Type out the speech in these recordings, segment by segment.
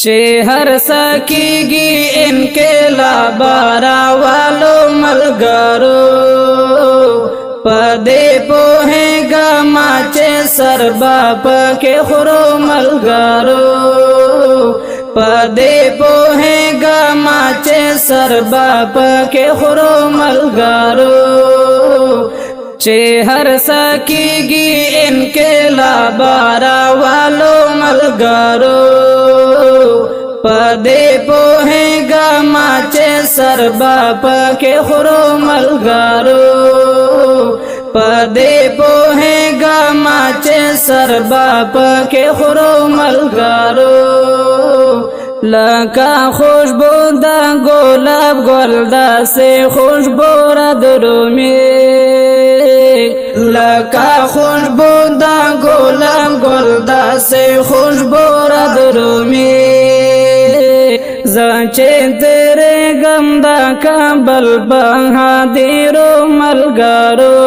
چې هر سکیږي انقلاب راوالو ملګرو پدې پوهېږه ما چې سربا پکې خورو ملګرو پدې پوهېږه ما چې سربا پکې خورو ملګرو چې هر سکیږي انقلاب راوالو ملګرو پدې پوهېږه ما چې سربا پکې خورو ملګرو پدې پوهېږه ما چې سربا پکې خورو ملګرو لکه خوشبو د ګلاب ګل داسې خوشبو را درومي لکه خوشبو د ګلاب ګل داسې خوشبو را درومي زه چې تېرېږم د کابل بهادرو ملګرو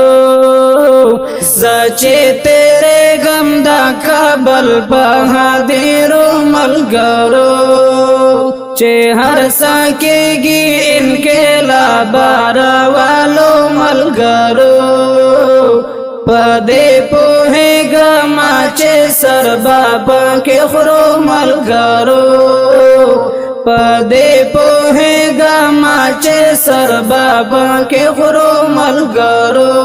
زه چې تېرېږم د کابل بهادرو ملګرو چې هر څه کېږي انقلاب راوالو ملګرو پدې پوهېږه ما چې سربا پکې خورو ملګرو پدې پوهېږه ما چې سربا پکې خورو ملګرو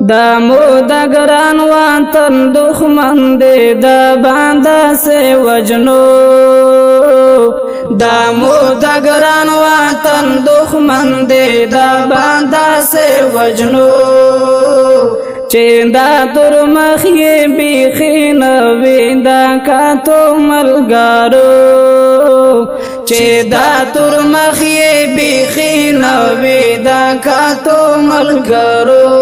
دا مو د ګران وطن دښمن دی د باندې سه وجنو دا مو د ګران وطن دښمن دی د باندې سه وجنو چې دا تر مخ یې بیخي نوې دا کاتو ملګرو چې دا تر مخ یې بیخي نوې دا کاتو ملګرو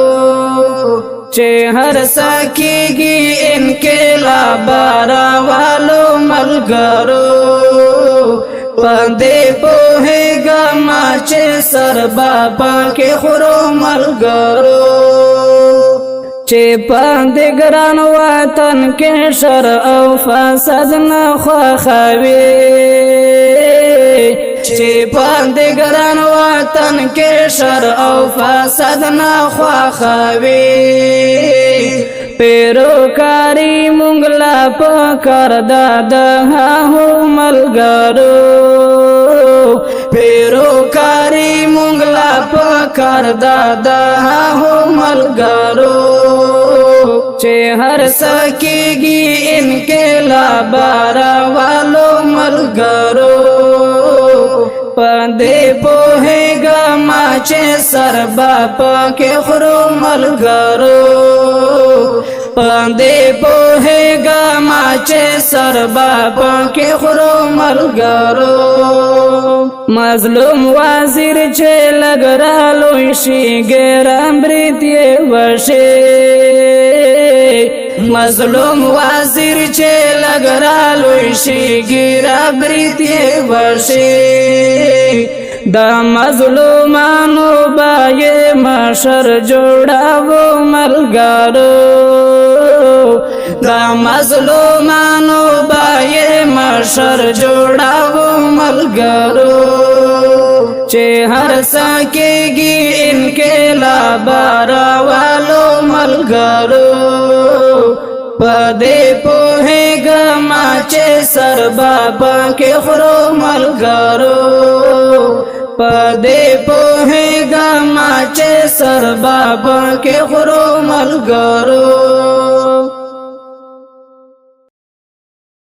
چې هر څه کېږي انقلاب راوالو ملګرو پدې پوهېږه ما چې سربا پکې خورو ملګرو چې پدې ګران وطن کې شر او فساد نه خوښوي چې پدې ګران وطن کې شر او فساد نه خوښوي پیروکاری مونږ لا پکار د هغو ملګرو پیروکاری مونږ لا پکار د هغو ملګرو چې هر څه کېږي انقلاب راوالو ملګرو پدې پوهېږه ما چې سربا پکې خورو ملګرو پدې پوهېږه ما چې سربا پکې خورو ملګرو مظلوم وزیر چې لږ رالوی شي ګران برید یې وشي مظلوم وزیر چې لږ رالوی شي ګران برید یې وشي د مظلومانو بای مشر جوړاو ملګرو د مظلومانو بای مشر جوړاو ملګرو چې هر څه کېږي انقلاب راوالو ملګرو پدې پوهېږه ما چې سربا پکې خورو ملګرو پدې پوهېږه ما چې سربا پکې خورو ملګرو